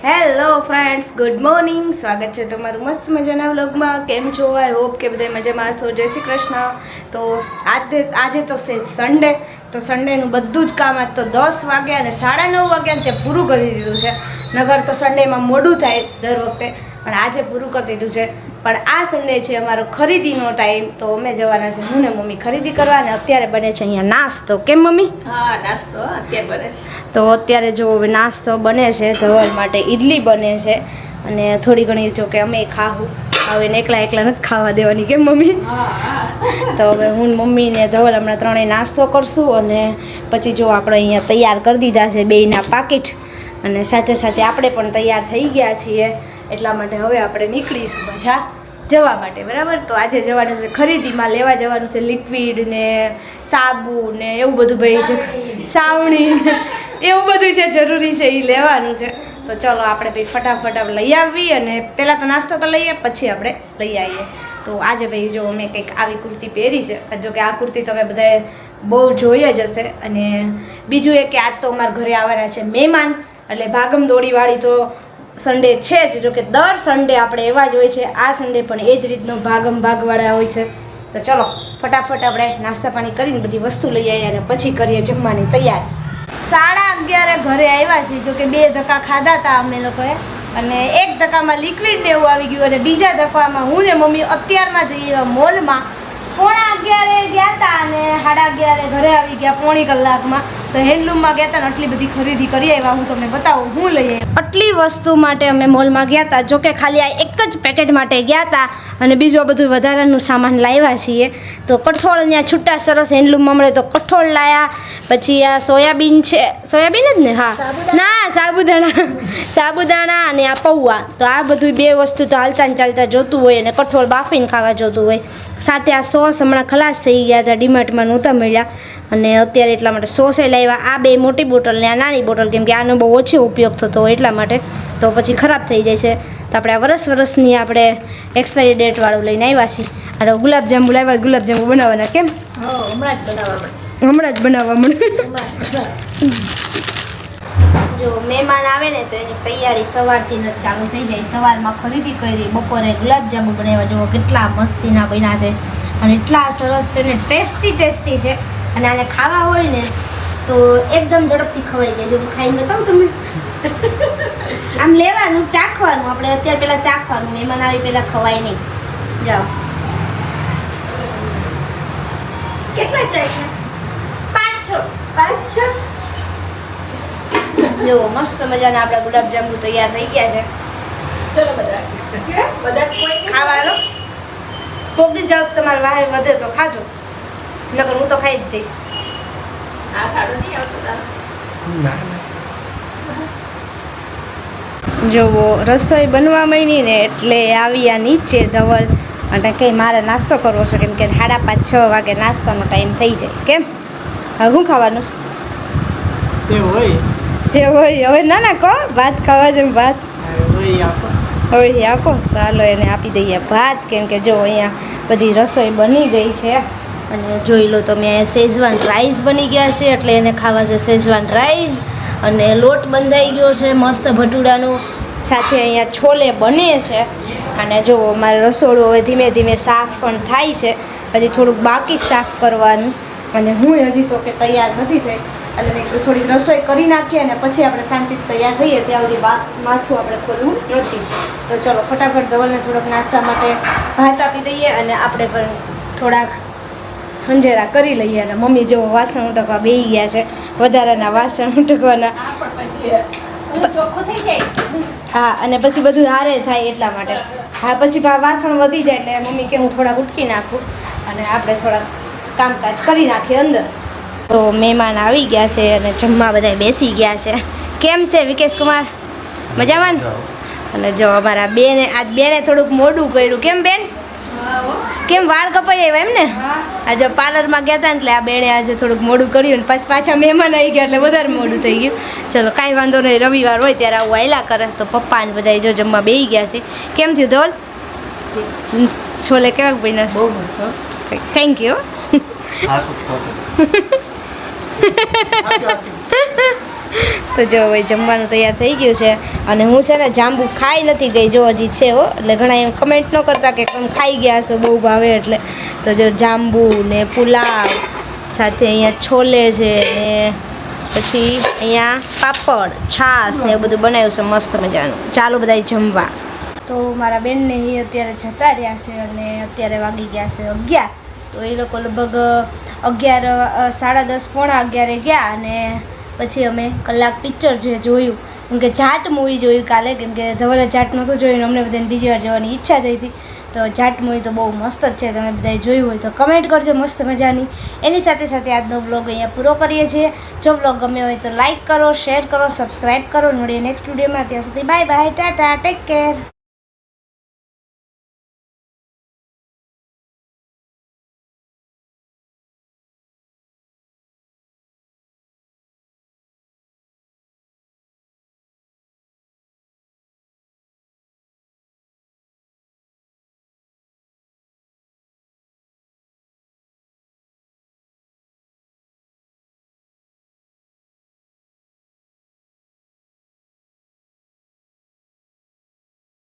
Hello friends, good morning. સ્વાગત છે તમારું મસ્ત મજાના વ્લોગમાં. કેમ છો? આઈ હોપ કે બધા મજામાં છો. જય શ્રી કૃષ્ણ. તો આજે તો છે સન્ડે. તો સન્ડેનું બધું જ કામ આજ તો 10 વાગ્યા અને 9:30 વાગ્યા તે પૂરું કરી દીધું છે. નગર તો સન્ડેમાં મોડું થાય દર વખતે, પણ આજે પૂરું કરી દીધું છે. પણ આ સન્ડે છે અમારો ખરીદીનો ટાઈમ. તો અમે જવાના છે હું ને મમ્મી ખરીદી કરવા, અને અત્યારે બને છે અહીંયા નાસ્તો. કેમ મમ્મી? હા, નાસ્તો અત્યારે બને છે. તો અત્યારે જો નાસ્તો બને છે. ધવલ માટે ઈડલી બને છે, અને થોડી ઘણી જો કે અમે ખાવું. હવે એકલા નથી ખાવા દેવાની. કેમ મમ્મી? તો હવે હું મમ્મી ને ધવલ હમણાં ત્રણેય નાસ્તો કરશું, અને પછી જો આપણે અહીંયા તૈયાર કરી દીધા છે બેયના પાકીટ, અને સાથે સાથે આપણે પણ તૈયાર થઈ ગયા છીએ. એટલા માટે હવે આપણે નીકળીશું પાછા જવા માટે. બરાબર? તો આજે જવાનું છે ખરીદીમાં, લેવા જવાનું છે લિક્વિડ ને સાબુ ને એવું બધું. ભાઈ સાવણી એવું બધું છે જરૂરી છે, એ લેવાનું છે. તો ચલો આપણે ભાઈ ફટાફટ લઈ આવી, અને પહેલાં તો નાસ્તો કરી લઈએ, પછી આપણે લઈ આવીએ. તો આજે ભાઈ જો મેં કંઈક આવી કુર્તી પહેરી છે. જો કે આ કુર્તી તો હવે બધાએ બહુ જોઈ જ હશે. અને બીજું એ કે આજ તો અમારા ઘરે આવવાના છે મહેમાન, એટલે ભાગમ દોડીવાળી તો સન્ડે છે જ. જો કે દર સન્ડે આપણે એવા જ હોય છે, આ સન્ડે પણ એ જ રીતનો ભાગમ ભાગવાળા હોય છે. તો ચલો ફટાફટ આપણે નાસ્તા પાણી કરીને બધી વસ્તુ લઈ આવીએ, અને પછી કરીએ જમવાની તૈયારી. 11:30 ઘરે આવ્યા છીએ. જો કે 2 ધક્કા ખાધા હતા અમે લોકોએ, અને 1 ધક્કામાં લિક્વિડ ને એવું આવી ગયું, અને બીજા ધક્કામાં હું ને મમ્મી અત્યારમાં જઈએ મોલમાં. 11:45 ગયા હતા અને 11:30 ઘરે આવી ગયા, પોણી કલાકમાં. તો હેન્ડલૂમમાં ગયા હતા ને આટલી બધી ખરીદી કરી આવ્યા. હું તમને બતાવું હું લઈએ. આટલી વસ્તુ માટે અમે મોલમાં ગયા હતા. જો કે ખાલી આ એક જ પેકેટ માટે ગયા હતા, અને બીજું બધું વધારાનું સામાન લાવ્યા છીએ. તો કઠોળ અહીંયા છૂટા સરસ હેન્ડલૂમમાં મળે તો કઠોળ લાવ્યા. પછી આ સોયાબીન છે, સોયાબીન જ ને? હા, ના સાબુદાણા અને આ પૌવા. તો આ બધું 2 વસ્તુ તો હાલતા ને ચાલતા જોતું હોય, અને કઠોળ બાફીને ખાવા જોતું હોય. સાથે આ સોસ હમણાં ખલાસ થઈ ગયા હતા, ડીમાર્ટમાં નહોતા મળ્યા, અને અત્યારે એટલા માટે સોસે લાવ્યા. આ 2 મોટી બોટલ ને આ નાની બોટલ, કેમ કે આનો બહુ ઓછો ઉપયોગ થતો હોય એટલા માટે. તો પછી ખરાબ થઈ જાય છે. તો આપણે આ વરસની આપણે એક્સપાયરી ડેટવાળું લઈને આવ્યા છીએ. અને ગુલાબજાંબુ લાવ્યા. ગુલાબજાંબુ બનાવવાના. કેમ? હમણાં જ બનાવવા મળે. જો મહેમાન આવે ને તો એની તૈયારી સવારથી જ ચાલુ થઈ જાય. સવારમાં ખરીદી કરી, બપોરે ગુલાબજાંબુ બનાવ્યા. જુઓ કેટલા મસ્તીના બન્યા છે, અને એટલા સરસ છે ને ટેસ્ટી છે. અને આને ખાવા હોય ને તો એકદમ ઝડપથી ખવાઈ જાય. જો ખાઈને બતાવું તમે. આમ લેવાનું, ચાખવાનું. આપણે અત્યારે પહેલાં ચાખવાનું, મહેમાન આવી પહેલાં ખવાય નહીં. જાઓ. કેટલા ચાય? 5-6. જો મસ્ત મજાના આપણા ગુલાબજાંબુ તૈયાર થઈ ગયા છે. ચલો બધા કોઈ ખાવાનો પોગી જાવ. તમારે વાહે વધે તો ખાજો, નકર હું તો ખાઈ જ જઈશ. આ ખાડો નહીં આવતો તારો. જોવો રસોઈ બનવા માંડી ને એટલે આવ્યા નીચે ધવલ, અને કંઈ મારે નાસ્તો કરવો છે, કેમ કે 5:30-6 વાગે નાસ્તાનો ટાઈમ થઈ જાય. કેમ હવે શું ખાવાનું? જે હોય હવે. ના કહો ભાત ખાવા છે. ભાત હવે આપો. ચાલો એને આપી દઈએ ભાત, કેમ કે જો અહીંયા બધી રસોઈ બની ગઈ છે. અને જોઈ લો તમે, શેઝવાન રાઈસ બની ગયા છે, એટલે એને ખાવા છે શેઝવાન રાઈસ. અને લોટ બંધાઈ ગયો છે મસ્ત ભટુડાનો. સાથે અહીંયા છોલે બને છે. અને જો મારે રસોડું હવે ધીમે ધીમે સાફ પણ થાય છે. હજી થોડુંક બાકી સાફ કરવાનું, અને હું હજી તો કે તૈયાર નથી થઈ. એટલે મેં થોડીક રસોઈ કરી નાખીએ, અને પછી આપણે શાંતિથી તૈયાર થઈએ. ત્યાં સુધી માથું આપણે ખોલવું નથી. તો ચલો ફટાફટ ધવલને થોડોક નાસ્તા માટે ભાત આપી દઈએ, અને આપણે પણ થોડાક અંજેરા કરી લઈએ. અને મમ્મી જો વાસણ ઉટકવા બેસી ગયા છે, વધારાના વાસણ ઉટકવાના. હા, અને પછી બધું હારે થાય એટલા માટે. હા, પછી વાસણ વધી જાય એટલે મમ્મી કે હું થોડાક ઉટકી નાખું, અને આપણે થોડાક કામકાજ કરી નાખીએ અંદર. તો મહેમાન આવી ગયા છે, અને જમવા બધા બેસી ગયા છે. કેમ છે વિકેશ કુમાર? મજામાં ને? અને જો અમારા બેને થોડુંક મોડું કર્યું. કેમ બેન? કેમ વાળ કપાઈ આવ્યા એમ ને? આજે પાર્લરમાં ગયા હતા ને એટલે આ બેને આજે થોડુંક મોડું કર્યું, ને પાછા મહેમાન આવી ગયા એટલે વધારે મોડું થઈ ગયું. ચલો કાંઈ વાંધો નહીં, રવિવાર હોય ત્યારે આવું આયલા કરે. તો પપ્પા ને બધા જો જમવા બેસી ગયા છે. કેમ થયું ધોલ? છોલે કેવા બન્યા? બહુ મસ્ત. Thank you. તો જો હવે જમવાનું તૈયાર થઈ ગયું છે અને હું છે ને જાંબુ ખાઈ નથી ગઈ જો હજી છે હો એટલે ઘણા એમ કમેન્ટ ન કરતા કે તમે ખાઈ ગયા છો બહુ ભાવે એટલે તો જો જાંબુ ને પુલાવ સાથે અહીંયા છોલે છે ને પછી અહીંયા પાપડ છાશ ને એવું બધું બનાવ્યું છે મસ્ત મજાનું ચાલો બધા જમવા તો મારા બેનને એ અત્યારે જતા રહ્યા છે અને અત્યારે વાગી ગયા છે 11 તો એ લોકો લગભગ 11 10:30 પોણા 11 ગયા અને પછી અમે કલાક પિક્ચર જોયું કેમ કે જાટ મૂવી જોયું કાલે કેમ કે ધવલે જાટ નહોતું જોયું અમને બધાને બીજી વાર જવાની ઈચ્છા થઈ હતી તો જાટ મૂવી તો બહુ મસ્ત જ છે તમે બધાએ જોયું હોય તો કમેન્ટ કરજો મસ્ત મજાની એની સાથે સાથે આજનો બ્લોગ અહીંયા પૂરો કરીએ છીએ જો બ્લોગ ગમ્યો હોય તો લાઈક કરો શેર કરો સબસ્ક્રાઈબ કરો મળીએ નેક્સ્ટ વિડીયોમાં ત્યાં સુધી bye bye Tata take care